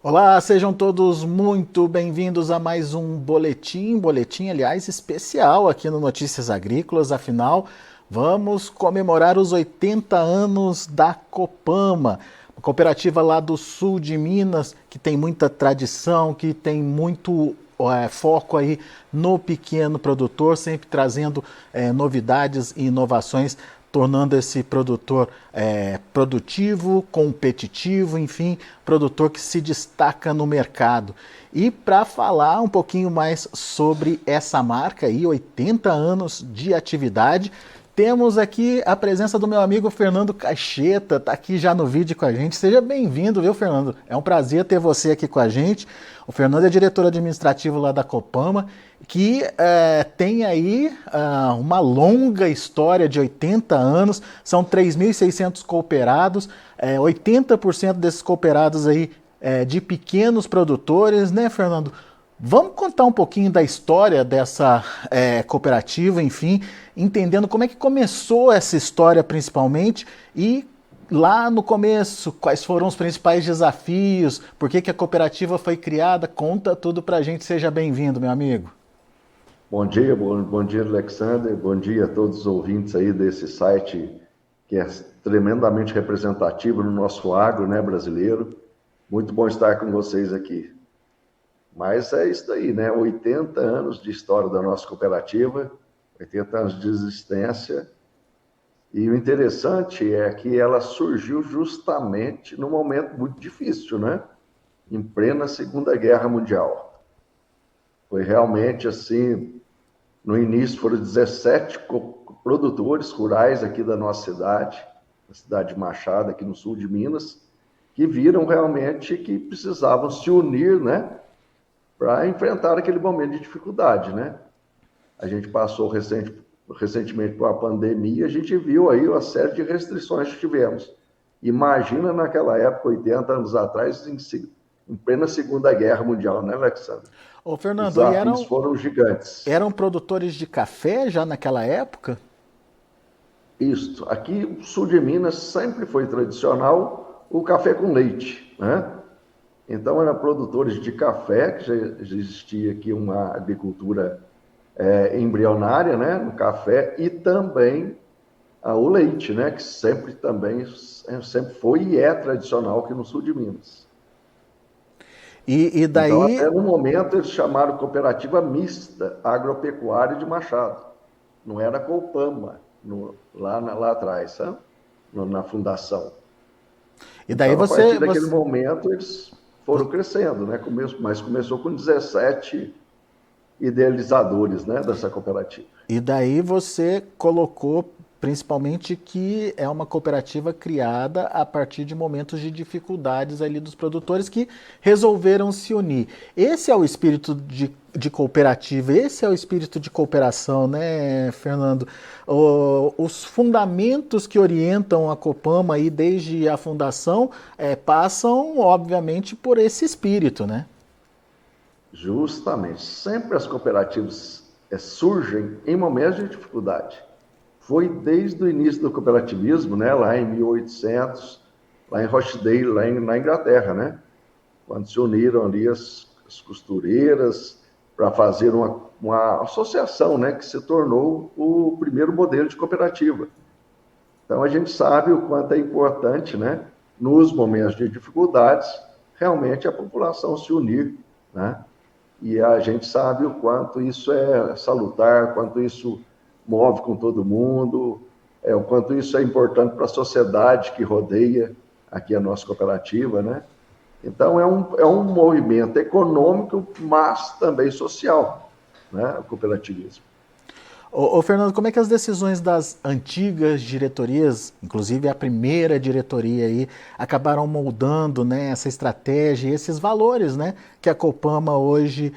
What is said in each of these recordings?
Olá, sejam todos muito bem-vindos a mais um boletim, aliás, especial aqui no Notícias Agrícolas. Afinal, vamos comemorar os 80 anos da Copama, uma cooperativa lá do sul de Minas, que tem muita tradição, que tem muito foco aí no pequeno produtor, sempre trazendo novidades e inovações, tornando esse produtor produtivo, competitivo, enfim, produtor que se destaca no mercado. E para falar um pouquinho mais sobre essa marca aí, 80 anos de atividade, temos aqui a presença do meu amigo Fernando Cacheta, está aqui já no vídeo com a gente. Seja bem-vindo, viu, Fernando? É um prazer ter você aqui com a gente. O Fernando é diretor administrativo lá da Copama, que tem aí uma longa história de 80 anos, são 3.600 cooperados, 80% desses cooperados aí de pequenos produtores, né, Fernando? Vamos contar um pouquinho da história dessa cooperativa, enfim, entendendo como é que começou essa história principalmente e lá no começo, quais foram os principais desafios, por que a cooperativa foi criada, conta tudo pra gente, seja bem-vindo, meu amigo. Bom dia, Alexander. Bom dia a todos os ouvintes aí desse site que é tremendamente representativo no nosso agro, né, brasileiro. Muito bom estar com vocês aqui. Mas é isso daí, né? 80 anos de história da nossa cooperativa, 80 anos de existência. E o interessante é que ela surgiu justamente num momento muito difícil, né? Em plena Segunda Guerra Mundial. Foi realmente assim. No início foram 17 produtores rurais aqui da nossa cidade, a cidade de Machado, aqui no sul de Minas, que viram realmente que precisavam se unir, né, para enfrentar aquele momento de dificuldade, né? A gente passou recentemente por uma pandemia, a gente viu aí uma série de restrições que tivemos. Imagina naquela época, 80 anos atrás, em plena Segunda Guerra Mundial, né, Alexandre? Ô, Os Fernando, e desafios foram gigantes. eram produtores de café já naquela época? Isso. Aqui, o sul de Minas sempre foi tradicional o café com leite, né? Então, eram produtores de café, que já existia aqui uma agricultura embrionária, né, no café, e também o leite, né, que sempre foi e é tradicional aqui no sul de Minas. E Então, até daí no momento, eles chamaram Cooperativa Mista Agropecuária de Machado. Não era Copama, lá atrás, sabe? Na fundação. E daí Então, a partir você, daquele você, momento, eles foram crescendo, né? Mas começou com 17 idealizadores, né, dessa cooperativa. e daí você colocou principalmente que é uma cooperativa criada a partir de momentos de dificuldades ali dos produtores que resolveram se unir. Esse é o espírito de cooperativa, esse é o espírito de cooperação, né, Fernando? Os fundamentos que orientam a Copama aí desde a fundação passam, obviamente, por esse espírito, né? Justamente. Sempre as cooperativas surgem em momentos de dificuldade. Foi desde o início do cooperativismo, né, lá em 1800, lá em Rochdale, na Inglaterra, né? Quando se uniram ali as costureiras para fazer uma associação, né, que se tornou o primeiro modelo de cooperativa. Então a gente sabe o quanto é importante, né, nos momentos de dificuldades, realmente a população se unir, né? E a gente sabe o quanto isso é salutar, quanto isso move com todo mundo, o quanto isso é importante para a sociedade que rodeia aqui a nossa cooperativa, né? Então, é um movimento econômico, mas também social, né? O cooperativismo. Fernando, como é que as decisões das antigas diretorias, inclusive a primeira diretoria aí, acabaram moldando, né, essa estratégia, esses valores, né, que a Copama hoje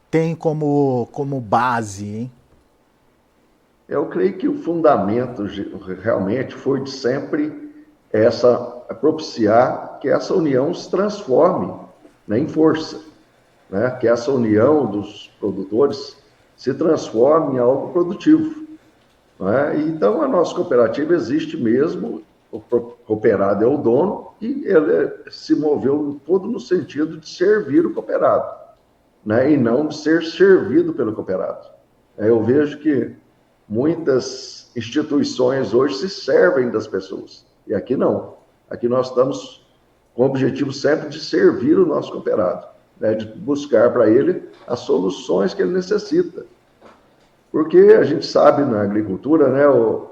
tem como base, hein? Eu creio que o fundamento realmente foi de sempre propiciar que essa união se transforme, né, em força, né? Que essa união dos produtores se transforme em algo produtivo. Né? Então, a nossa cooperativa existe mesmo o cooperado é o dono e ele se moveu todo no sentido de servir o cooperado, né? E não de ser servido pelo cooperado. Eu vejo que muitas instituições hoje se servem das pessoas, e aqui não. Aqui nós estamos com o objetivo sempre de servir o nosso cooperado, né? De buscar para ele as soluções que ele necessita. Porque a gente sabe na agricultura, né,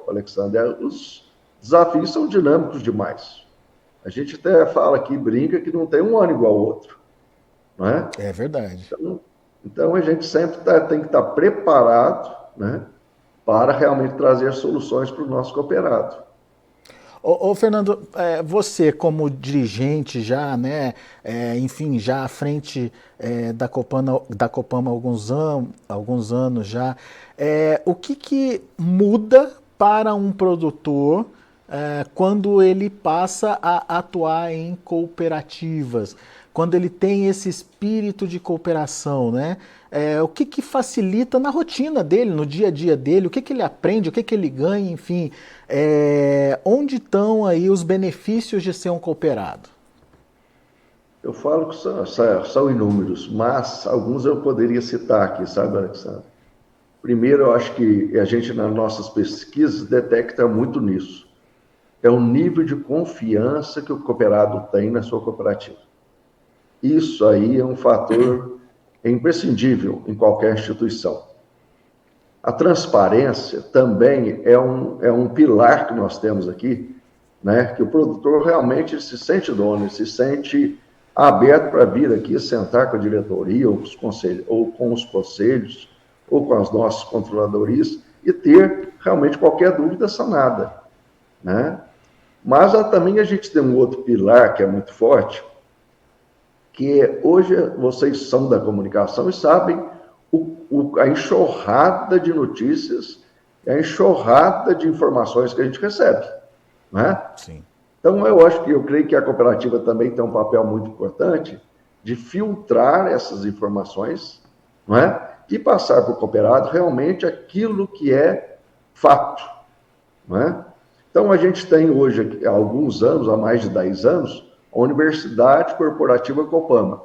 Alexandre, os desafios são dinâmicos demais. A gente até fala aqui, brinca, que não tem um ano igual ao outro, não é? É verdade. Então a gente sempre tem que estar preparado, né, para realmente trazer soluções para o nosso cooperado. Ô Fernando, você como dirigente já, né, enfim, já à frente da Copama há alguns anos já, o que muda para um produtor quando ele passa a atuar em cooperativas, quando ele tem esse espírito de cooperação, né? O que facilita na rotina dele, no dia a dia dele, o que ele aprende, o que ele ganha, enfim, onde estão aí os benefícios de ser um cooperado? Eu falo que são inúmeros, mas alguns eu poderia citar aqui, sabe, Alexandre? Primeiro, eu acho que a gente, nas nossas pesquisas, detecta muito nisso. É o nível de confiança que o cooperado tem na sua cooperativa. Isso aí é um fator imprescindível em qualquer instituição. A transparência também é um pilar que nós temos aqui, né? Que o produtor realmente se sente dono, se sente aberto para vir aqui sentar com a diretoria ou com os conselhos ou com as nossas controladorias e ter realmente qualquer dúvida sanada, né? Mas também a gente tem um outro pilar que é muito forte, que hoje vocês são da comunicação e sabem a enxurrada de notícias, a enxurrada de informações que a gente recebe, né? Sim. Então, eu creio que a cooperativa também tem um papel muito importante de filtrar essas informações, não é? E passar para o cooperado realmente aquilo que é fato, não é? Então, a gente tem hoje, há alguns anos, há mais de 10 anos, a Universidade Corporativa Copama,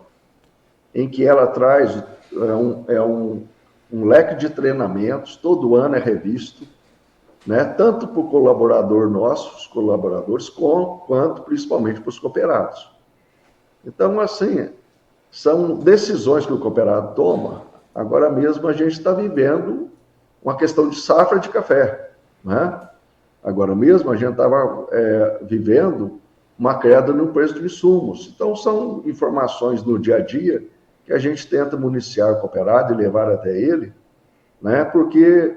em que ela traz um leque de treinamentos, todo ano é revisto, né? Tanto para o colaborador nosso, os colaboradores, quanto principalmente para os cooperados. Então, assim, são decisões que o cooperado toma. Agora mesmo a gente está vivendo uma questão de safra de café, né? Agora mesmo a gente estava vivendo uma queda no preço de insumos. Então, são informações no dia a dia que a gente tenta municiar o cooperado e levar até ele, né? Porque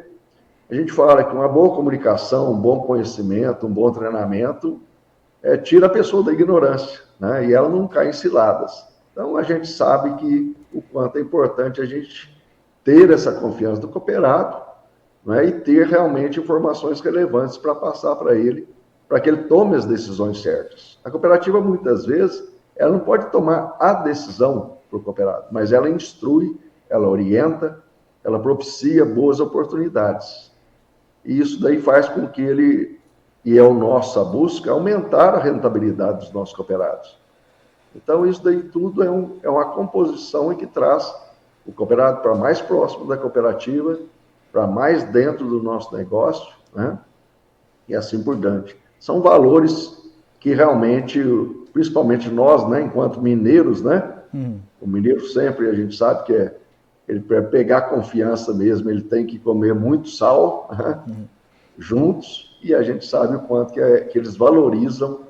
a gente fala que uma boa comunicação, um bom conhecimento, um bom treinamento tira a pessoa da ignorância, né? E ela não cai em ciladas. Então, a gente sabe que o quanto é importante a gente ter essa confiança do cooperado, né? E ter realmente informações relevantes para passar para ele, para que ele tome as decisões certas. A cooperativa, muitas vezes, ela não pode tomar a decisão para o cooperado, mas ela instrui, ela orienta, ela propicia boas oportunidades. E isso daí faz com que ele, e é a nossa busca, aumentar a rentabilidade dos nossos cooperados. Então, isso daí tudo é uma composição em que traz o cooperado para mais próximo da cooperativa, para mais dentro do nosso negócio, né? E assim por diante. São valores que realmente, principalmente nós, né, enquanto mineiros, né? O mineiro sempre, a gente sabe que ele, para pegar confiança mesmo, ele tem que comer muito sal, né? Juntos, e a gente sabe o quanto que eles valorizam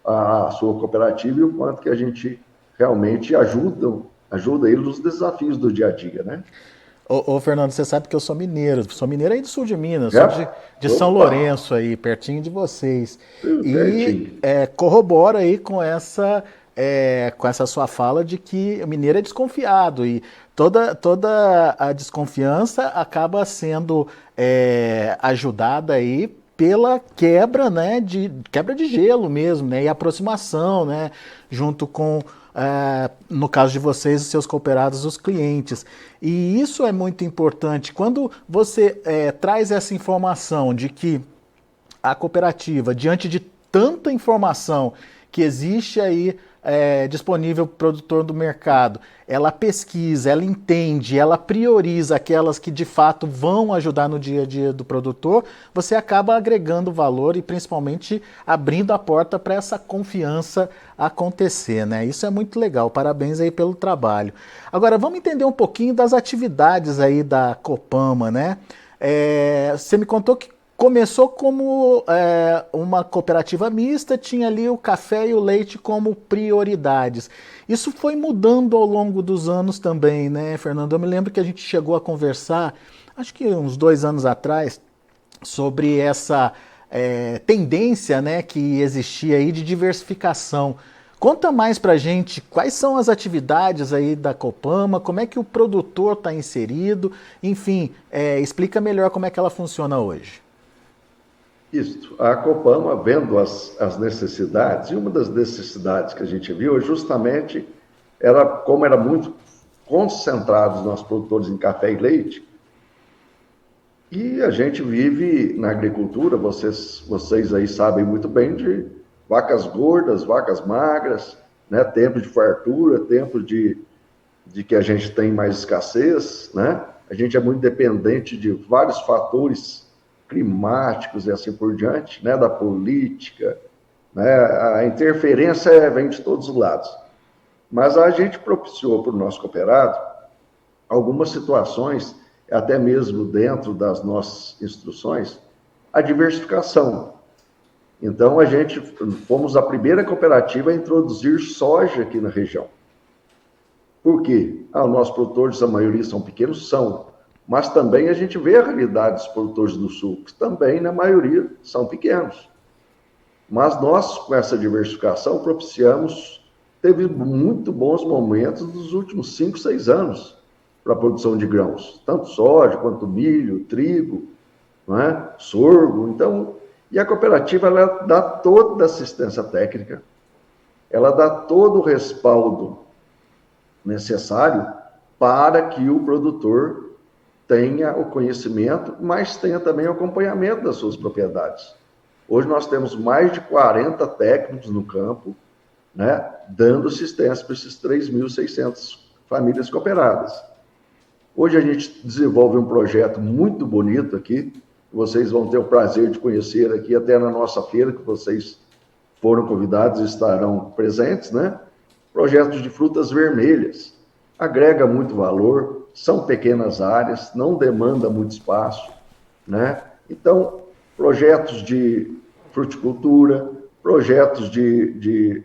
a sua cooperativa e o quanto que a gente realmente ajuda eles nos desafios do dia a dia, né? Ô Fernando, você sabe que eu sou mineiro aí do sul de Minas, sou de São Lourenço aí, pertinho de vocês. E corrobora aí com essa sua fala de que o mineiro é desconfiado e toda a desconfiança acaba sendo ajudada aí pela quebra, né, quebra de gelo mesmo, né, e aproximação, né, junto com no caso de vocês, os seus cooperados, os clientes. E isso é muito importante. Quando você traz essa informação de que a cooperativa, diante de tanta informação que existe aí disponível para o produtor do mercado, ela pesquisa, ela entende, ela prioriza aquelas que de fato vão ajudar no dia a dia do produtor, você acaba agregando valor e principalmente abrindo a porta para essa confiança acontecer, né? Isso é muito legal, parabéns aí pelo trabalho. Agora vamos entender um pouquinho das atividades aí da Copama, né? Você me contou que começou como uma cooperativa mista, tinha ali o café e o leite como prioridades. Isso foi mudando ao longo dos anos também, né, Fernando? Eu me lembro que a gente chegou a conversar, acho que uns 2 anos atrás, sobre essa tendência, né, que existia aí de diversificação. Conta mais pra gente quais são as atividades aí da Copama, como é que o produtor está inserido, enfim, explica melhor como é que ela funciona hoje. Isso. A Copama, vendo as necessidades, e uma das necessidades que a gente viu é justamente, como era muito concentrado os nossos produtores em café e leite, e a gente vive na agricultura, vocês aí sabem muito bem, de vacas gordas, vacas magras, né? Tempo de fartura, tempo de que a gente tem mais escassez, né? A gente é muito dependente de vários fatores climáticos e assim por diante, né, da política, né, a interferência vem de todos os lados. Mas a gente propiciou para o nosso cooperado algumas situações, até mesmo dentro das nossas instruções, a diversificação. Então, a gente fomos a primeira cooperativa a introduzir soja aqui na região. Por quê? Os nossos produtores, a maioria são pequenos, mas também a gente vê a realidade dos produtores do Sul, que também, na maioria, são pequenos. Mas nós, com essa diversificação, teve muito bons momentos nos últimos 5, 6 anos para a produção de grãos, tanto soja quanto milho, trigo, não é? Sorgo. Então, e a cooperativa ela dá toda a assistência técnica, ela dá todo o respaldo necessário para que o produtor tenha o conhecimento, mas tenha também o acompanhamento das suas propriedades. Hoje nós temos mais de 40 técnicos no campo, né, dando assistência para esses 3.600 famílias cooperadas. Hoje a gente desenvolve um projeto muito bonito aqui, que vocês vão ter o prazer de conhecer aqui até na nossa feira, que vocês foram convidados e estarão presentes, né? Projetos de frutas vermelhas. Agrega muito valor, são pequenas áreas, não demanda muito espaço, né? Então, projetos de fruticultura, projetos de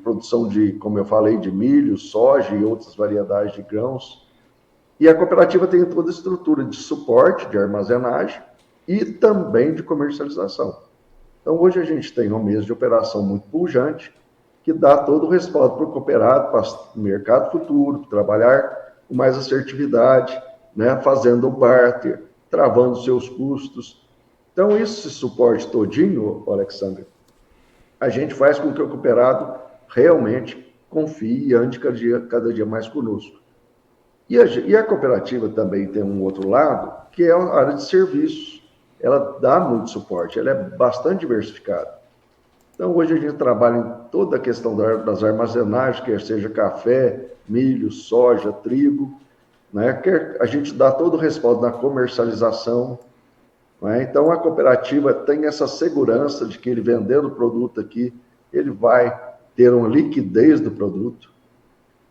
produção de, como eu falei, de milho, soja e outras variedades de grãos. E a cooperativa tem toda a estrutura de suporte, de armazenagem e também de comercialização. Então, hoje a gente tem um mês de operação muito pujante, que dá todo o respaldo para o cooperado, para o mercado futuro, para trabalhar com mais assertividade, né, fazendo o barter, travando seus custos. Então, esse suporte todinho, Alexandre, a gente faz com que o cooperado realmente confie e ande cada dia mais conosco. E a cooperativa também tem um outro lado, que é a área de serviços. Ela dá muito suporte, ela é bastante diversificada. Então, hoje a gente trabalha em toda a questão das armazenagens, quer seja café, milho, soja, trigo, né? A gente dá todo o respaldo na comercialização, né? Então, a cooperativa tem essa segurança de que ele vendendo o produto aqui, ele vai ter uma liquidez do produto.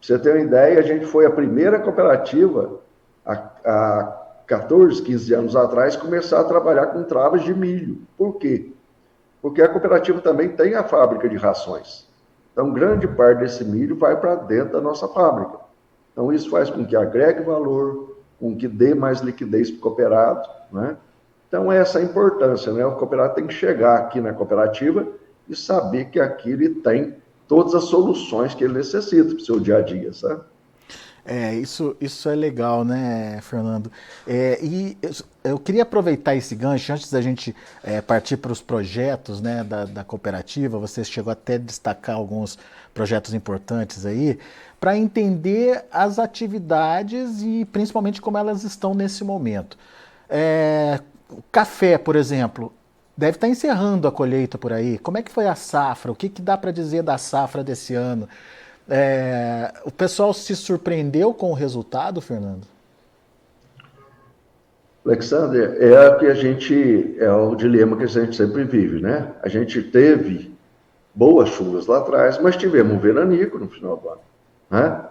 Pra você ter uma ideia, a gente foi a primeira cooperativa, há 14, 15 anos atrás, começar a trabalhar com travas de milho. Por quê? Porque a cooperativa também tem a fábrica de rações. Então, grande parte desse milho vai para dentro da nossa fábrica. Então, isso faz com que agregue valor, com que dê mais liquidez para o cooperado, né? Então, essa é a importância, né? O cooperado tem que chegar aqui na cooperativa e saber que aqui ele tem todas as soluções que ele necessita para o seu dia a dia, sabe? Isso é legal, né, Fernando? E eu queria aproveitar esse gancho, antes da gente partir para os projetos, né, da cooperativa, você chegou até a destacar alguns projetos importantes aí, para entender as atividades e principalmente como elas estão nesse momento. O café, por exemplo, deve estar encerrando a colheita por aí. Como é que foi a safra? O que dá para dizer da safra desse ano? O pessoal se surpreendeu com o resultado, Fernando? Alexander, é o dilema que a gente sempre vive, né? A gente teve boas chuvas lá atrás, mas tivemos um veranico no final do ano, né?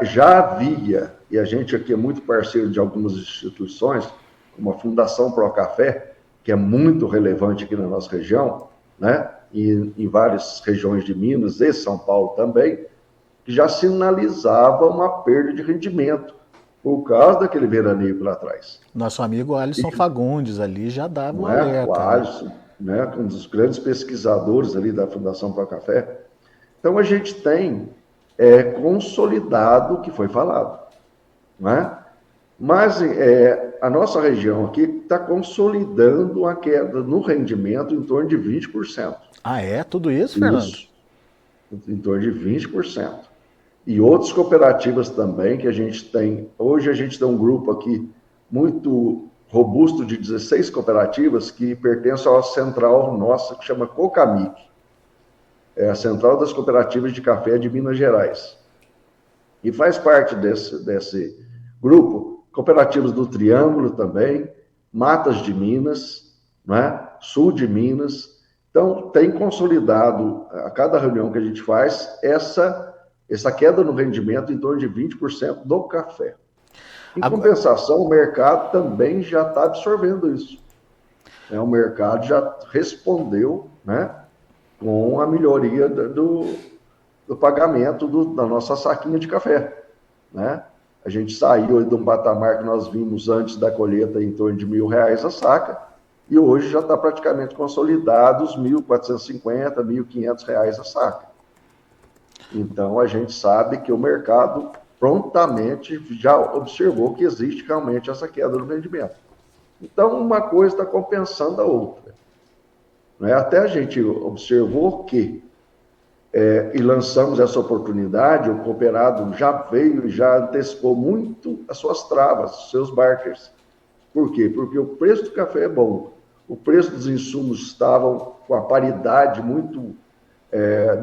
Já havia, e a gente aqui é muito parceiro de algumas instituições, como a Fundação Pro Café, que é muito relevante aqui na nossa região, né? E em várias regiões de Minas e São Paulo também, que já sinalizava uma perda de rendimento por causa daquele veranico lá atrás. Nosso amigo Alisson Fagundes ali já dava um Não é? O alerta, Alisson, né? Um dos grandes pesquisadores ali da Fundação Pro Café. Então a gente tem consolidado o que foi falado, não é? Mas a nossa região aqui está consolidando a queda no rendimento em torno de 20%. Ah, é? Tudo isso, Fernando? Isso, em torno de 20%. E outras cooperativas também que a gente tem. Hoje a gente tem um grupo aqui muito robusto de 16 cooperativas que pertencem à central nossa, que chama Cocamic. É a Central das Cooperativas de Café de Minas Gerais. E faz parte desse grupo cooperativas do Triângulo também, Matas de Minas, né? Sul de Minas. Então, tem consolidado, a cada reunião que a gente faz, essa queda no rendimento em torno de 20% do café. Em compensação, o mercado também já está absorvendo isso. O mercado já respondeu, né, com a melhoria do pagamento da nossa saquinha de café, né? A gente saiu de um patamar que nós vimos antes da colheita em torno de R$ 1.000 a saca, e hoje já está praticamente consolidado os R$ 1.450, R$ 1.500 a saca. Então, a gente sabe que o mercado prontamente já observou que existe realmente essa queda no rendimento. Então, uma coisa está compensando a outra. Até a gente observou que, e lançamos essa oportunidade, o cooperado já veio e já antecipou muito as suas travas, os seus barters. Por quê? Porque o preço do café é bom, o preço dos insumos estavam com a paridade muito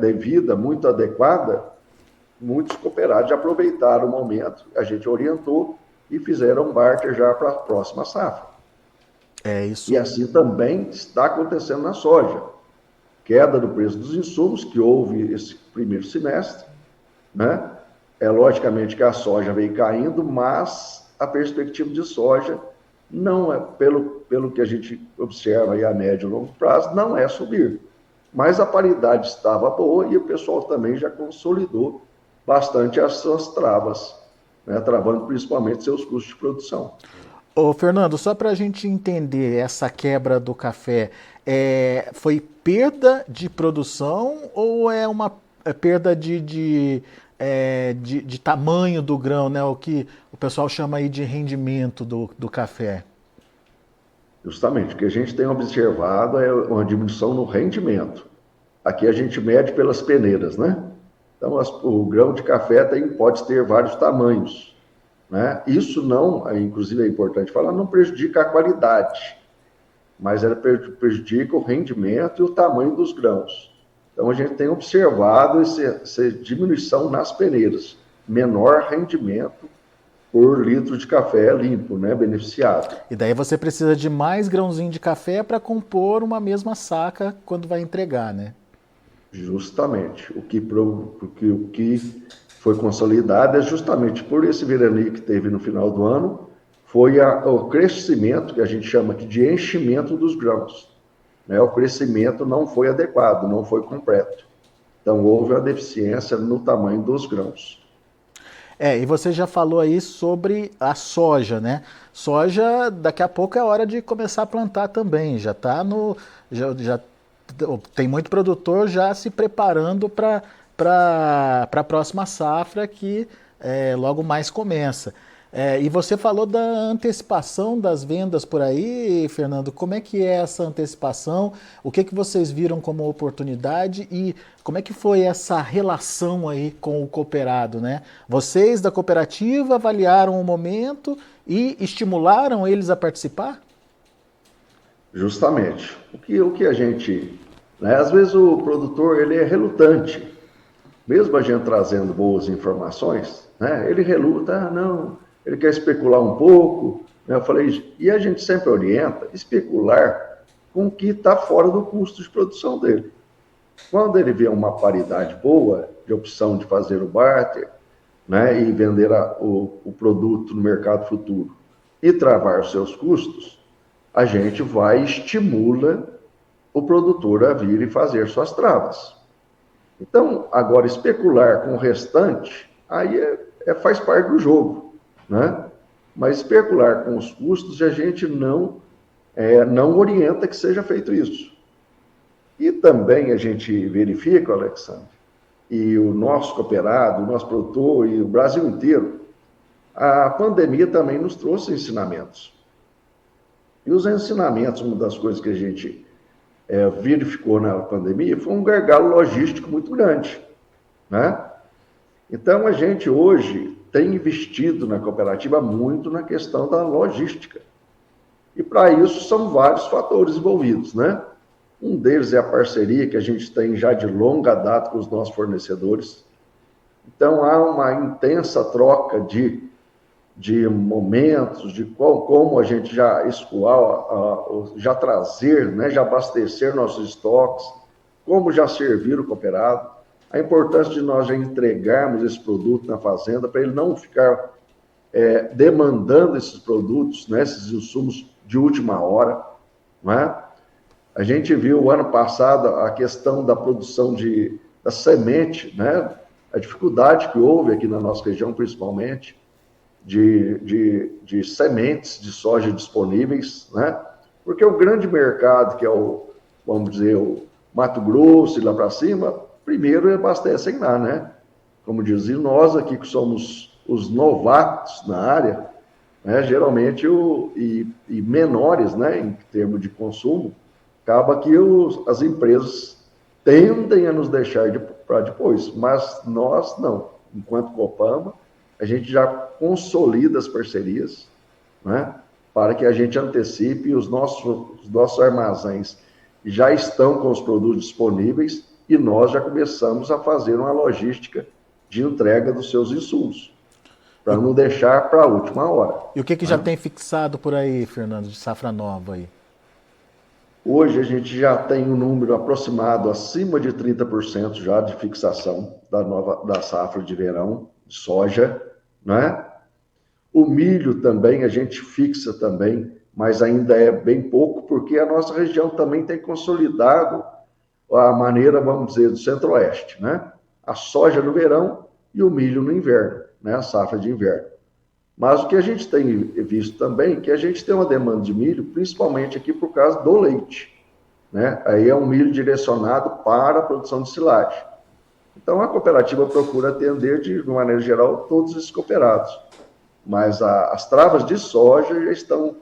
devida, muito adequada, muitos cooperados já aproveitaram o momento, a gente orientou e fizeram barter já para a próxima safra. Isso. E assim também está acontecendo na soja. Queda do preço dos insumos, que houve esse primeiro semestre, né? Logicamente que a soja veio caindo, mas a perspectiva de soja não é, pelo que a gente observa aí a médio e longo prazo, não é subir. Mas a paridade estava boa e o pessoal também já consolidou bastante as suas travas, né? Travando principalmente seus custos de produção. Ô, Fernando, só para a gente entender essa quebra do café, foi perda de produção ou é uma perda de tamanho do grão, né? O que o pessoal chama aí de rendimento do café? Justamente, o que a gente tem observado é uma diminuição no rendimento. Aqui a gente mede pelas peneiras, né? Então, o grão de café pode ter vários tamanhos, né? Isso não, inclusive é importante falar, não prejudica a qualidade, mas ela prejudica o rendimento e o tamanho dos grãos. Então, a gente tem observado essa diminuição nas peneiras, menor rendimento por litro de café limpo, né, beneficiado. E daí você precisa de mais grãozinho de café para compor uma mesma saca quando vai entregar, né? Justamente. O que foi consolidado é justamente por esse veranico que teve no final do ano, foi o crescimento, que a gente chama aqui de enchimento dos grãos. Né? O crescimento não foi adequado, não foi completo. Então, houve uma deficiência no tamanho dos grãos. E você já falou aí sobre a soja, né? Soja, daqui a pouco é hora de começar a plantar também. Já está no... Já tem muito produtor já se preparando para a próxima safra que logo mais começa. E você falou da antecipação das vendas por aí, Fernando. Como é que é essa antecipação? O que vocês viram como oportunidade e como é que foi essa relação aí com o cooperado, né? Vocês da cooperativa avaliaram o momento e estimularam eles a participar? Justamente. O que a gente... Né, às vezes o produtor ele é relutante. Mesmo a gente trazendo boas informações, né, ele reluta, não, ele quer especular um pouco. Né, eu falei, e a gente sempre orienta especular com o que está fora do custo de produção dele. Quando ele vê uma paridade boa de opção de fazer o barter, né, e vender o produto no mercado futuro e travar os seus custos, a gente vai e estimula o produtor a vir e fazer suas travas. Então, agora, especular com o restante, aí faz parte do jogo, né? Mas especular com os custos, a gente não orienta que seja feito isso. E também a gente verifica, Alexandre, e o nosso cooperado, o nosso produtor e o Brasil inteiro, a pandemia também nos trouxe ensinamentos. E os ensinamentos, uma das coisas que a gente verificou na pandemia, foi um gargalo logístico muito grande, né? Então, a gente hoje tem investido na cooperativa muito na questão da logística. E para isso são vários fatores envolvidos, né? Um deles é a parceria que a gente tem já de longa data com os nossos fornecedores. Então, há uma intensa troca de momentos, de como a gente já escoar, já trazer, né, já abastecer nossos estoques, como já servir o cooperado, a importância de nós já entregarmos esse produto na fazenda, para ele não ficar demandando esses produtos, né, esses insumos de última hora, né? A gente viu o ano passado a questão da produção da semente, né, a dificuldade que houve aqui na nossa região, principalmente, de sementes de soja disponíveis, né? Porque o grande mercado, que é vamos dizer, o Mato Grosso e lá para cima, primeiro abastecem lá, né? Como dizem nós aqui que somos os novatos na área, né? Geralmente, e menores, né, em termos de consumo, acaba que as empresas tendem a nos deixar para depois, mas nós não. Enquanto Copama, a gente já consolida as parcerias, né, para que a gente antecipe os nossos armazéns já estão com os produtos disponíveis e nós já começamos a fazer uma logística de entrega dos seus insumos, para não deixar para a última hora. E o que já tem fixado por aí, Fernando, de safra nova aí? Hoje a gente já tem um número aproximado acima de 30% já de fixação da safra de verão, de soja, né? O milho também a gente fixa também, mas ainda é bem pouco, porque a nossa região também tem consolidado a maneira, vamos dizer, do centro-oeste, né? A soja no verão e o milho no inverno, né? A safra de inverno. Mas o que a gente tem visto também, que a gente tem uma demanda de milho, principalmente aqui por causa do leite, né? Aí é um milho direcionado para a produção de silagem. Então a cooperativa procura atender, de maneira geral, todos esses cooperados. Mas as travas de soja já estão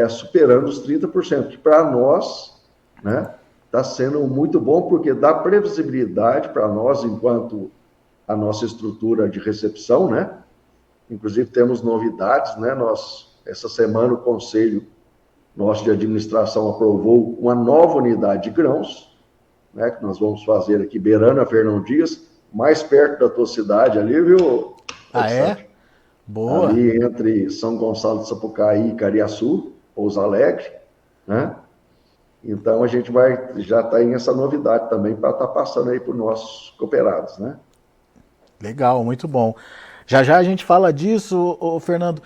superando os 30%, que para nós, né, está sendo muito bom, porque dá previsibilidade para nós, enquanto a nossa estrutura de recepção, né? Inclusive temos novidades, né? Essa semana o Conselho nosso de Administração aprovou uma nova unidade de grãos, né? Que nós vamos fazer aqui, beirando a Fernão Dias, mais perto da tua cidade ali, viu? Ah, é? Boa. Ali entre São Gonçalo de Sapucaí e Cariaçu, Pouso Alegre, né? Então a gente já está em essa novidade também para estar passando aí para os nossos cooperados, né? Legal, muito bom. Já já a gente fala disso, Fernando.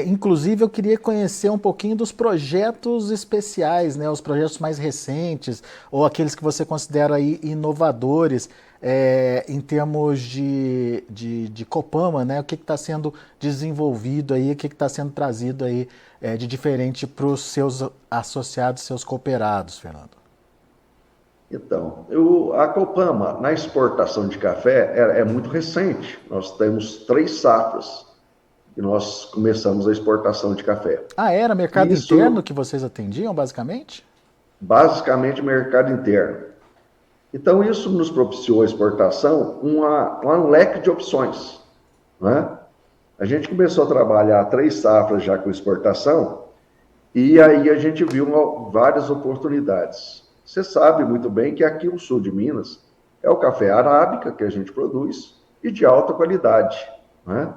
Inclusive, eu queria conhecer um pouquinho dos projetos especiais, né? Os projetos mais recentes, ou aqueles que você considera aí inovadores, em termos de Copama, né? O que está sendo desenvolvido aí, o que está sendo trazido aí de diferente para os seus associados, seus cooperados, Fernando? Então, a Copama, na exportação de café, é muito recente. Nós temos 3 safras que nós começamos a exportação de café. Ah, era mercado interno que vocês atendiam, basicamente? Basicamente, mercado interno. Então, isso nos propiciou a exportação um leque de opções, né? A gente começou a trabalhar 3 safras já com exportação, E aí a gente viu várias oportunidades. Você sabe muito bem que aqui no sul de Minas é o café arábica que a gente produz e de alta qualidade, né?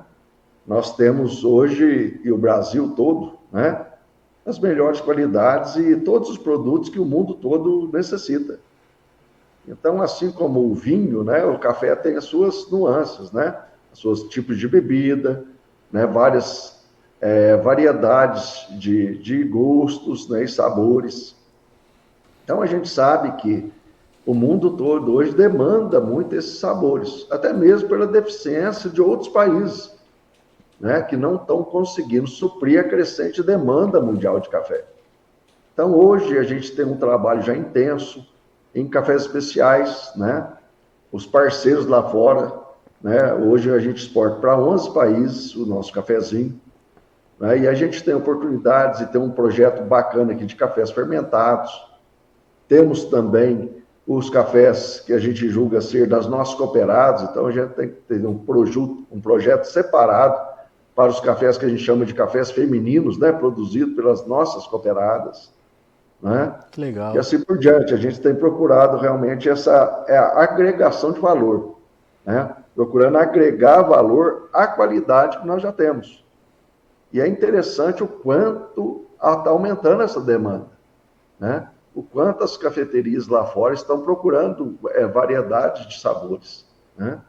Nós temos hoje, e o Brasil todo, né, as melhores qualidades e todos os produtos que o mundo todo necessita. Então, assim como o vinho, né, o café tem as suas nuances, né, os seus tipos de bebida, né, várias variedades de gostos, né, e sabores. Então, a gente sabe que o mundo todo hoje demanda muito esses sabores, até mesmo pela deficiência de outros países, né, que não estão conseguindo suprir a crescente demanda mundial de café. Então, hoje, a gente tem um trabalho já intenso em cafés especiais, né? Os parceiros lá fora, né? Hoje a gente exporta para 11 países o nosso cafezinho, né? E a gente tem oportunidades e tem um projeto bacana aqui de cafés fermentados. Temos também os cafés que a gente julga ser das nossas cooperadas, então a gente tem que ter um projeto separado para os cafés que a gente chama de cafés femininos, né? Produzidos pelas nossas cooperadas, né? Que legal. E assim por diante, a gente tem procurado realmente essa agregação de valor, né? Procurando agregar valor à qualidade que nós já temos. E é interessante o quanto está aumentando essa demanda, né? O quanto as cafeterias lá fora estão procurando variedades de sabores, né?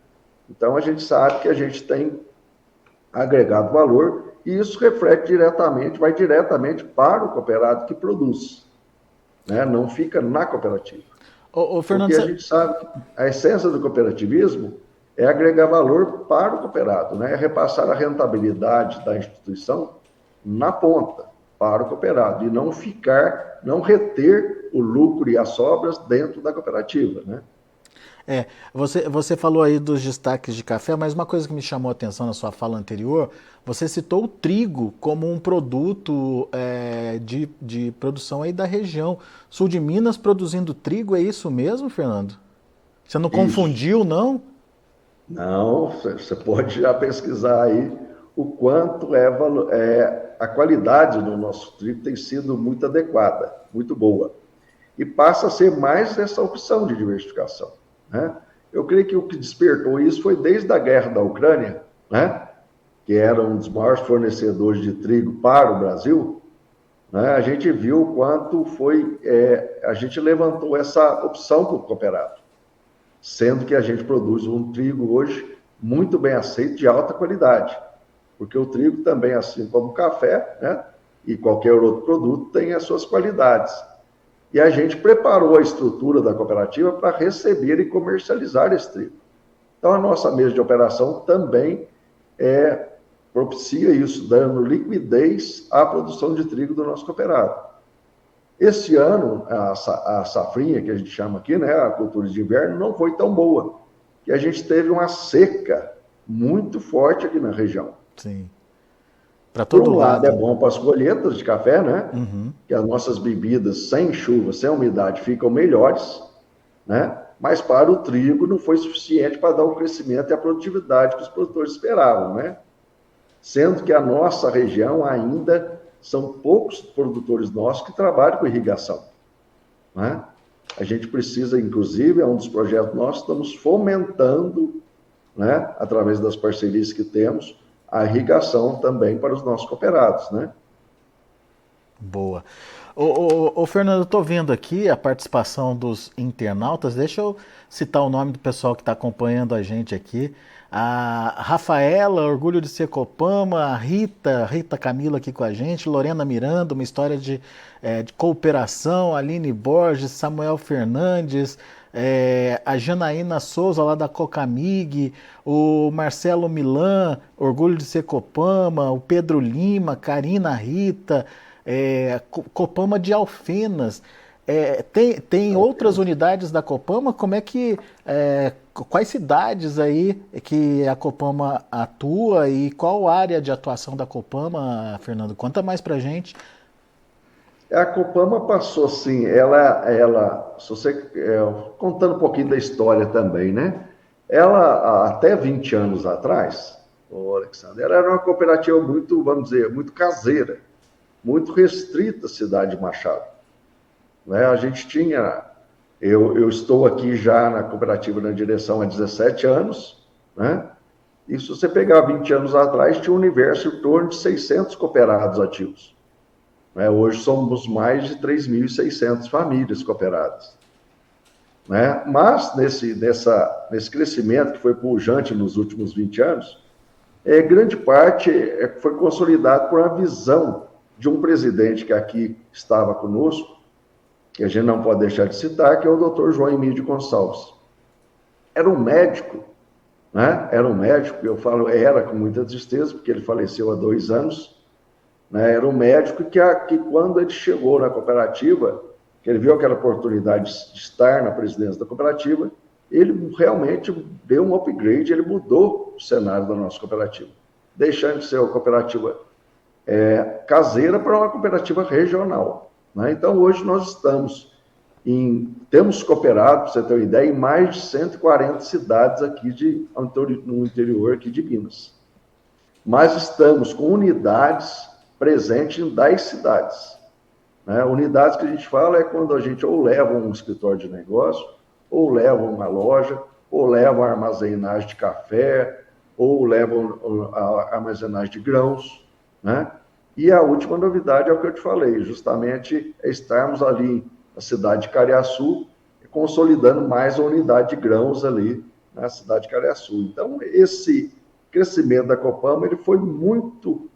Então a gente sabe que a gente tem agregado valor e isso reflete diretamente, vai diretamente para o cooperado que produz, né? Não fica na cooperativa. Fernando, Porque a gente sabe que a essência do cooperativismo é agregar valor para o cooperado, né? É repassar a rentabilidade da instituição na ponta para o cooperado e não reter o lucro e as sobras dentro da cooperativa, né? Você falou aí dos destaques de café, mas uma coisa que me chamou a atenção na sua fala anterior, você citou o trigo como um produto de produção aí da região. Sul de Minas produzindo trigo, é isso mesmo, Fernando? Você não Isso. confundiu, não? Não, você pode já pesquisar aí o quanto a qualidade do nosso trigo tem sido muito adequada, muito boa. E passa a ser mais essa opção de diversificação, né? Eu creio que o que despertou isso foi desde a guerra da Ucrânia, né? Que era um dos maiores fornecedores de trigo para o Brasil, né? A gente viu o quanto a gente levantou essa opção para o cooperado, sendo que a gente produz um trigo hoje muito bem aceito, de alta qualidade, porque o trigo também, assim como o café, né, e qualquer outro produto, tem as suas qualidades. E a gente preparou a estrutura da cooperativa para receber e comercializar esse trigo. Então, a nossa mesa de operação também propicia isso, dando liquidez à produção de trigo do nosso cooperado. Esse ano, a safrinha, que a gente chama aqui, né, a cultura de inverno, não foi tão boa, que a gente teve uma seca muito forte aqui na região. Sim. Para Por todo um lado, lado, é né? bom para as colheitas de café, né? Uhum. Que as nossas bebidas sem chuva, sem umidade, ficam melhores, né? Mas para o trigo não foi suficiente para dar o crescimento e a produtividade que os produtores esperavam, né? Sendo que a nossa região ainda são poucos produtores nossos que trabalham com irrigação, né? A gente precisa, inclusive, é um dos projetos nossos, estamos fomentando, né, através das parcerias que temos, a irrigação também para os nossos cooperados, né? Boa. Fernando, eu estou vendo aqui a participação dos internautas. Deixa eu citar o nome do pessoal que está acompanhando a gente aqui. A Rafaela, orgulho de ser Copama, a Rita Camila aqui com a gente, Lorena Miranda, uma história de cooperação, Aline Borges, Samuel Fernandes, a Janaína Souza lá da Cocamig, o Marcelo Milan, orgulho de ser Copama, o Pedro Lima, Karina Rita, Copama de Alfenas. Tem outras unidades da Copama? Como é que quais cidades aí que a Copama atua e qual área de atuação da Copama, Fernando? Conta mais pra gente. A Copama passou assim, se você, contando um pouquinho da história também, né? Ela, até 20 anos atrás, Alexandre, ela era uma cooperativa muito, vamos dizer, muito caseira, muito restrita a cidade de Machado. Né? A gente tinha... Eu estou aqui já na cooperativa na direção há 17 anos, né? E se você pegar 20 anos atrás, tinha um universo em torno de 600 cooperados ativos. Né? Hoje somos mais de 3.600 famílias cooperadas. Né? Mas nesse crescimento que foi pujante nos últimos 20 anos, grande parte foi consolidado por uma visão de um presidente que aqui estava conosco, que a gente não pode deixar de citar, que é o Dr. João Emílio Gonçalves. Era um médico, né? Era um médico, eu falo era com muita tristeza, porque ele faleceu há 2 anos, né? Era um médico que quando ele chegou na cooperativa, que ele viu aquela oportunidade de estar na presidência da cooperativa, ele realmente deu um upgrade, ele mudou o cenário da nossa cooperativa, deixando de ser uma cooperativa caseira para uma cooperativa regional. Né? Então, hoje nós temos cooperado, para você ter uma ideia, em mais de 140 cidades aqui no interior aqui de Minas. Mas estamos com unidades presentes em 10 cidades. Né? Unidades que a gente fala é quando a gente ou leva um escritório de negócio, ou leva uma loja, ou leva a armazenagem de café, ou leva a armazenagem de grãos, né? E a última novidade é o que eu te falei, justamente estarmos ali na cidade de Cariaçu, consolidando mais a unidade de grãos ali na cidade de Cariaçu. Então, esse crescimento da Copama ele foi muito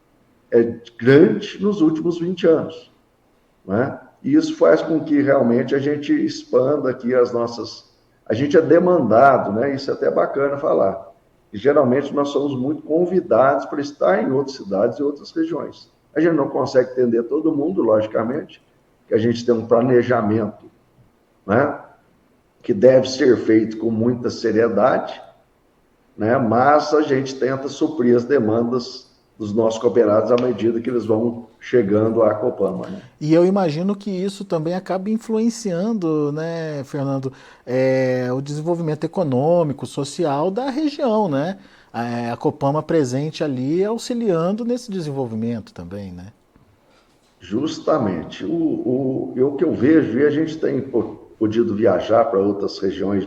grande nos últimos 20 anos. Né? E isso faz com que realmente a gente expanda aqui as nossas... A gente é demandado, né? Isso é até bacana falar. E, geralmente nós somos muito convidados para estar em outras cidades e outras regiões. A gente não consegue atender todo mundo, logicamente, que a gente tem um planejamento, né? Que deve ser feito com muita seriedade, né? Mas a gente tenta suprir as demandas dos nossos cooperados à medida que eles vão chegando à Copama. Né? E eu imagino que isso também acaba influenciando, né, Fernando, o desenvolvimento econômico, social da região, né? A Copama presente ali auxiliando nesse desenvolvimento também, né? Justamente. O que eu vejo, e a gente tem podido viajar para outras regiões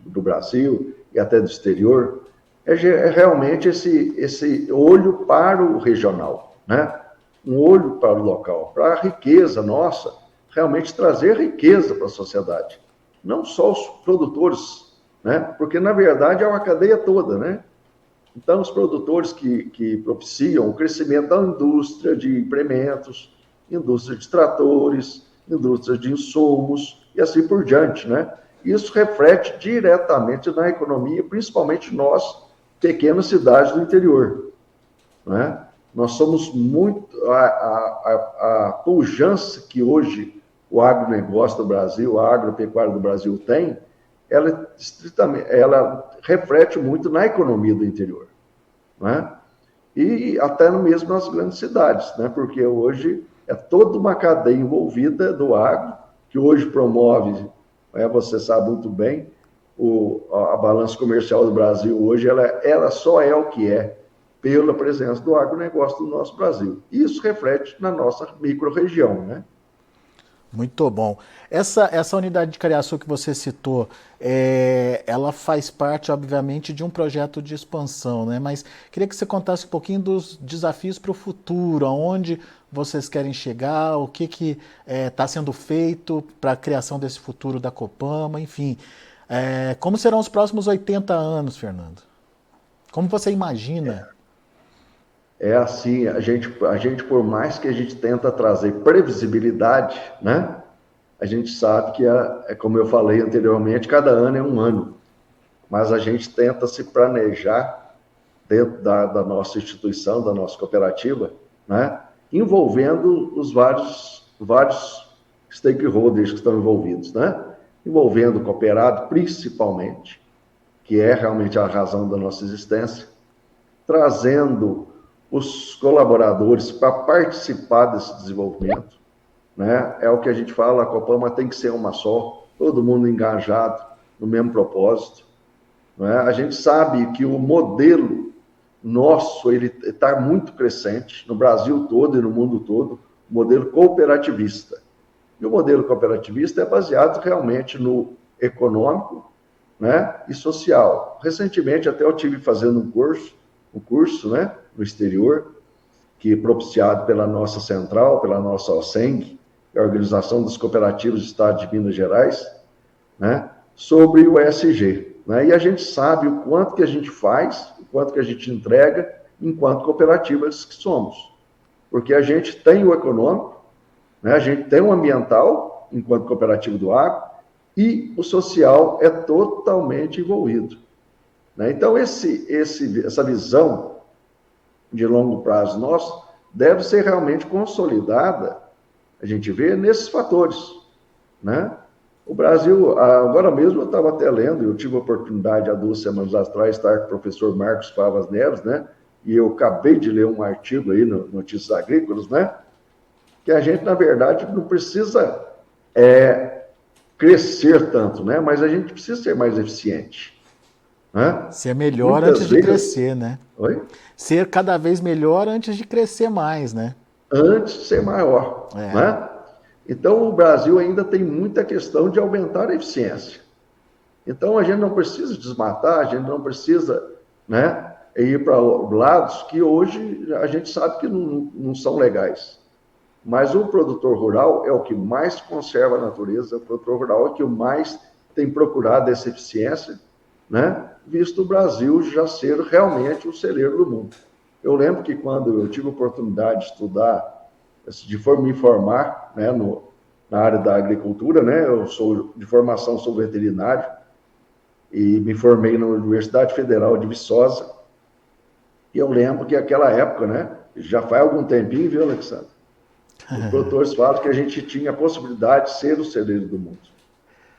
do Brasil e até do exterior, é realmente esse olho para o regional, né? Um olho para o local, para a riqueza nossa, realmente trazer riqueza para a sociedade. Não só os produtores, né? Porque, na verdade, é uma cadeia toda, né? Então, os produtores que propiciam o crescimento da indústria de implementos, indústria de tratores, indústria de insumos e assim por diante, né? Isso reflete diretamente na economia, principalmente nós, pequenas cidades do interior, né? Nós somos muito... A pujança que hoje o agronegócio do Brasil, a agropecuária do Brasil tem, ela reflete muito na economia do interior, né? E até mesmo nas grandes cidades, né? Porque hoje é toda uma cadeia envolvida do agro, que hoje promove, você sabe muito bem, a balança comercial do Brasil hoje, ela só é o que é pela presença do agronegócio do nosso Brasil. Isso reflete na nossa micro-região, né? Muito bom. Essa unidade de Cariaçu que você citou, ela faz parte, obviamente, de um projeto de expansão, né? Mas queria que você contasse um pouquinho dos desafios para o futuro, aonde vocês querem chegar, o que está sendo feito para a criação desse futuro da Copama, enfim. Como serão os próximos 80 anos, Fernando? Como você imagina? É assim, a gente, por mais que a gente tenta trazer previsibilidade, né? A gente sabe que, como eu falei anteriormente, cada ano é um ano. Mas a gente tenta se planejar dentro da nossa instituição, da nossa cooperativa, né? Envolvendo os vários stakeholders que estão envolvidos, né? Envolvendo o cooperado, principalmente, que é realmente a razão da nossa existência, trazendo os colaboradores para participar desse desenvolvimento, né? É o que a gente fala, a Copama tem que ser uma só, todo mundo engajado no mesmo propósito, né? A gente sabe que o modelo nosso, ele está muito crescente no Brasil todo e no mundo todo, modelo cooperativista. E o modelo cooperativista é baseado realmente no econômico, né, e social. Recentemente até eu estive fazendo um curso, né, no exterior, que é propiciado pela nossa central, pela nossa OSENG, a Organização dos Cooperativos do Estado de Minas Gerais, né, sobre o ESG. Né, e a gente sabe o quanto que a gente faz, o quanto que a gente entrega, enquanto cooperativas que somos. Porque a gente tem o econômico, né, a gente tem o ambiental, enquanto cooperativa do agro, e o social é totalmente envolvido. Né? Então, essa visão de longo prazo nosso deve ser realmente consolidada, a gente vê, nesses fatores. Né? O Brasil, agora mesmo eu estava até lendo, eu tive a oportunidade há 2 semanas atrás de estar com o professor Marcos Favas Neves, né? E eu acabei de ler um artigo aí no Notícias Agrícolas, né? Que a gente, na verdade, não precisa crescer tanto, né? Mas a gente precisa ser mais eficiente. Né? Ser melhor Muitas antes de vezes... crescer, né? Oi? Ser cada vez melhor antes de crescer mais, né? Antes de ser maior. Né? Então, o Brasil ainda tem muita questão de aumentar a eficiência. Então, a gente não precisa desmatar, a gente não precisa, né, ir para lados que hoje a gente sabe que não são legais. Mas o produtor rural é o que mais conserva a natureza, o produtor rural é o que mais tem procurado essa eficiência, né? Visto o Brasil já ser realmente o celeiro do mundo. Eu lembro que quando eu tive a oportunidade de estudar, me formar, né, na área da agricultura, né? Eu sou de formação, sou veterinário e me formei na Universidade Federal de Viçosa. E eu lembro que aquela época, né, já faz algum tempinho, viu, Alexandre? Os produtores falam que a gente tinha a possibilidade de ser o celeiro do mundo.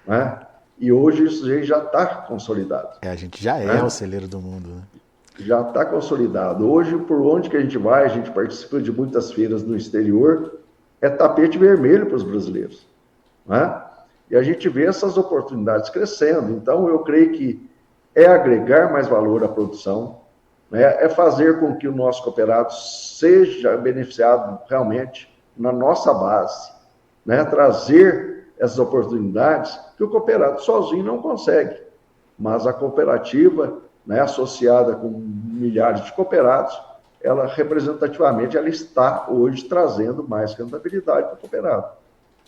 Né? E hoje isso já está consolidado. A gente já é, né, o celeiro do mundo. Né? Já está consolidado. Hoje, por onde que a gente vai, a gente participa de muitas feiras no exterior, é tapete vermelho para os brasileiros. Né? E a gente vê essas oportunidades crescendo. Então, eu creio que é agregar mais valor à produção, né? É fazer com que o nosso cooperado seja beneficiado realmente na nossa base, né? Trazer essas oportunidades que o cooperado sozinho não consegue, mas a cooperativa, né, associada com milhares de cooperados, ela representativamente ela está hoje trazendo mais rentabilidade para o cooperado.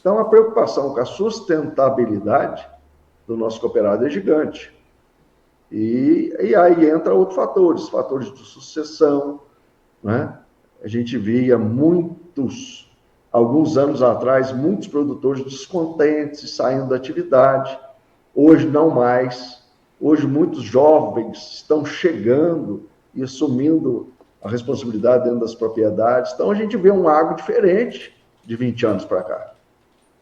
Então a preocupação com a sustentabilidade do nosso cooperado é gigante. E aí entra outros fatores de sucessão, né? A gente via alguns anos atrás, muitos produtores descontentes saindo da atividade, hoje não mais. Hoje muitos jovens estão chegando e assumindo a responsabilidade dentro das propriedades. Então a gente vê um agro diferente de 20 anos para cá.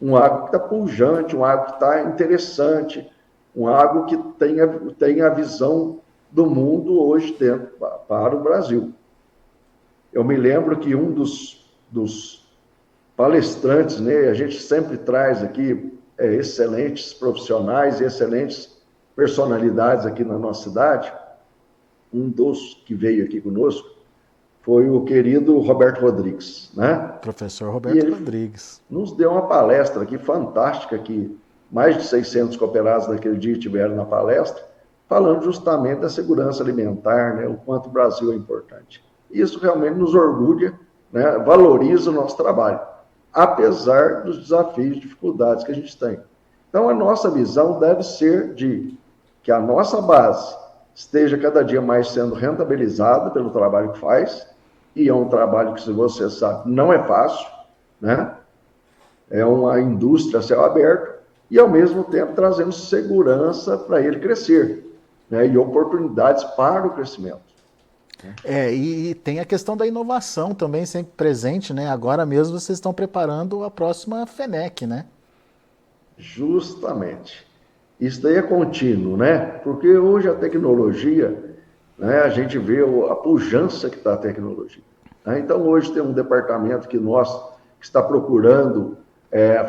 Um agro que está pujante, um agro que está interessante, um agro que tem a visão do mundo hoje dentro para o Brasil. Eu me lembro que um dos palestrantes, né, a gente sempre traz aqui excelentes profissionais e excelentes personalidades aqui na nossa cidade. Um dos que veio aqui conosco foi o querido Roberto Rodrigues, né? Professor Roberto Rodrigues. Nos deu uma palestra aqui fantástica, que mais de 600 cooperados naquele dia tiveram na palestra, falando justamente da segurança alimentar, né? O quanto o Brasil é importante. Isso realmente nos orgulha, né? Valoriza o nosso trabalho, apesar dos desafios e dificuldades que a gente tem. Então, a nossa visão deve ser de que a nossa base esteja cada dia mais sendo rentabilizada pelo trabalho que faz, e é um trabalho que, se você sabe, não é fácil, né? É uma indústria a céu aberto, e ao mesmo tempo trazendo segurança para ele crescer, né? E oportunidades para o crescimento. E tem a questão da inovação também sempre presente, né? Agora mesmo vocês estão preparando a próxima FENEC, né? Justamente. Isso daí é contínuo, né? Porque hoje a tecnologia, né, a gente vê a pujança que está a tecnologia. Né? Então, hoje tem um departamento que está procurando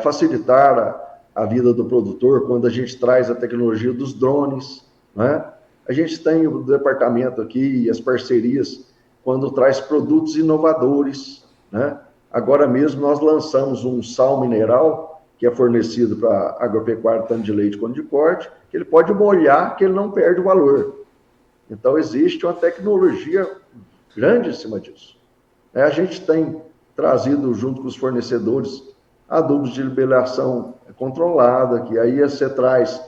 facilitar a vida do produtor quando a gente traz a tecnologia dos drones. Né? A gente tem o departamento aqui e as parcerias quando traz produtos inovadores, né? Agora mesmo nós lançamos um sal mineral que é fornecido para agropecuária, tanto de leite quanto de corte, que ele pode molhar, que ele não perde o valor. Então existe uma tecnologia grande em cima disso. A gente tem trazido junto com os fornecedores adubos de liberação controlada, que aí você traz,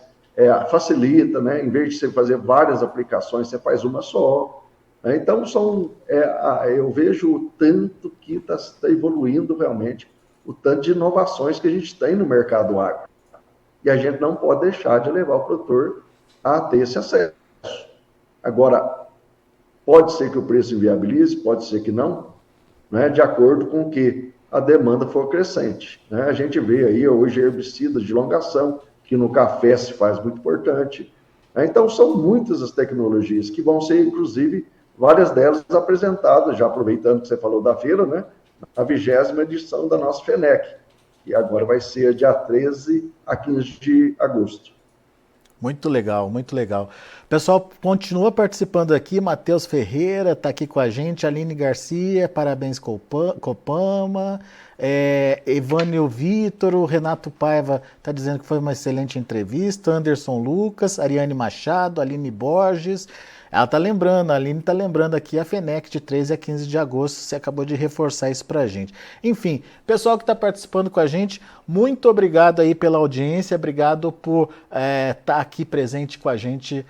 facilita, né? Em vez de você fazer várias aplicações, você faz uma só. Então, eu vejo o tanto que está evoluindo realmente, o tanto de inovações que a gente tem no mercado agro. E a gente não pode deixar de levar o produtor a ter esse acesso. Agora, pode ser que o preço inviabilize, pode ser que não, né, de acordo com o que a demanda for crescente. Né? A gente vê aí hoje herbicidas de longação, que no café se faz muito importante. Né? Então, são muitas as tecnologias que vão ser, inclusive, várias delas apresentadas, já aproveitando que você falou da feira, né, na 20ª edição da nossa FENEC, que agora vai ser dia 13 a 15 de agosto. Muito legal, muito legal. O pessoal continua participando aqui, Matheus Ferreira está aqui com a gente, Aline Garcia, parabéns Copama, Evânio Vitor, o Renato Paiva está dizendo que foi uma excelente entrevista, Anderson Lucas, Ariane Machado, Aline Borges, ela está lembrando, a Aline está lembrando aqui a FENEC de 13 a 15 de agosto, você acabou de reforçar isso para a gente. Enfim, pessoal que está participando com a gente, muito obrigado aí pela audiência, obrigado por estar aqui presente com a gente,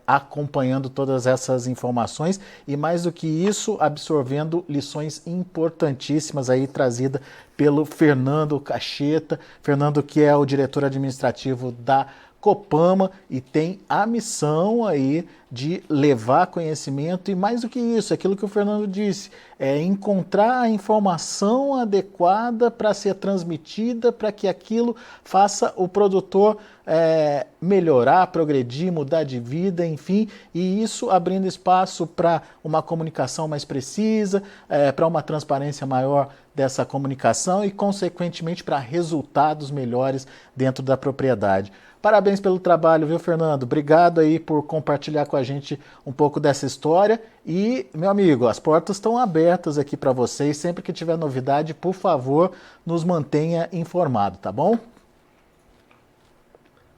acompanhando todas essas informações e mais do que isso, absorvendo lições importantíssimas aí trazidas pelo Fernando Cacheta, Fernando que é o diretor administrativo da Copama e tem a missão aí de levar conhecimento e mais do que isso, aquilo que o Fernando disse, encontrar a informação adequada para ser transmitida, para que aquilo faça o produtor melhorar, progredir, mudar de vida, enfim, e isso abrindo espaço para uma comunicação mais precisa, para uma transparência maior dessa comunicação e, consequentemente, para resultados melhores dentro da propriedade. Parabéns pelo trabalho, viu, Fernando? Obrigado aí por compartilhar com a gente um pouco dessa história. E, meu amigo, as portas estão abertas aqui para vocês. Sempre que tiver novidade, por favor, nos mantenha informado, tá bom?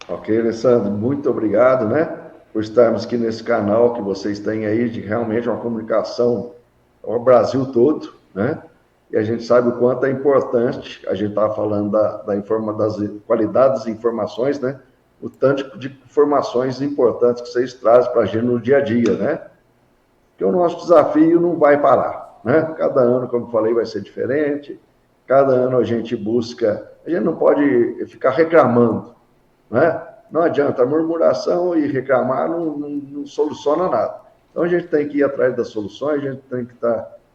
Ok, Alessandro, muito obrigado, né, por estarmos aqui nesse canal que vocês têm aí de realmente uma comunicação ao Brasil todo, né? E a gente sabe o quanto é importante, a gente estava falando das qualidades das informações, né? O tanto de informações importantes que vocês trazem para a gente no dia a dia, né? Porque o nosso desafio não vai parar, né? Cada ano, como eu falei, vai ser diferente, cada ano a gente busca, a gente não pode ficar reclamando, né? Não adianta, a murmuração e reclamar não soluciona nada. Então a gente tem que ir atrás das soluções, a gente tem que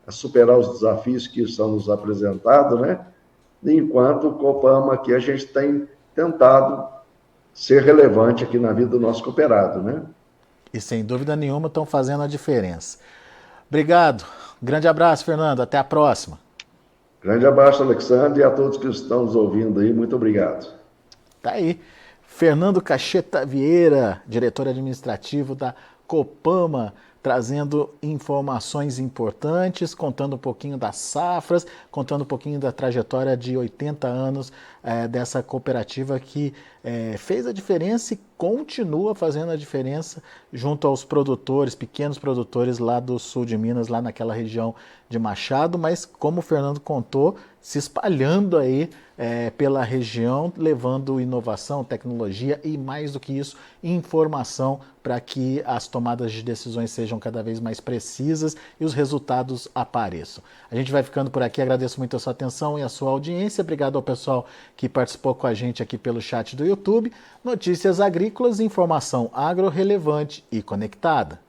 superar os desafios que são nos apresentados, né? Enquanto o Copama aqui, a gente tem tentado ser relevante aqui na vida do nosso cooperado, né? E sem dúvida nenhuma estão fazendo a diferença. Obrigado. Grande abraço, Fernando. Até a próxima. Grande abraço, Alexandre, e a todos que estão nos ouvindo aí. Muito obrigado. Tá aí. Fernando Cacheta Vieira, diretor administrativo da Copama, trazendo informações importantes, contando um pouquinho das safras, contando um pouquinho da trajetória de 80 anos dessa cooperativa que fez a diferença e continua fazendo a diferença junto aos produtores, pequenos produtores lá do sul de Minas, lá naquela região de Machado, mas como o Fernando contou, se espalhando aí pela região, levando inovação, tecnologia e mais do que isso, informação para que as tomadas de decisões sejam cada vez mais precisas e os resultados apareçam. A gente vai ficando por aqui, agradeço muito a sua atenção e a sua audiência, obrigado ao pessoal que participou com a gente aqui pelo chat do YouTube. Notícias agrícolas, informação agro relevante e conectada.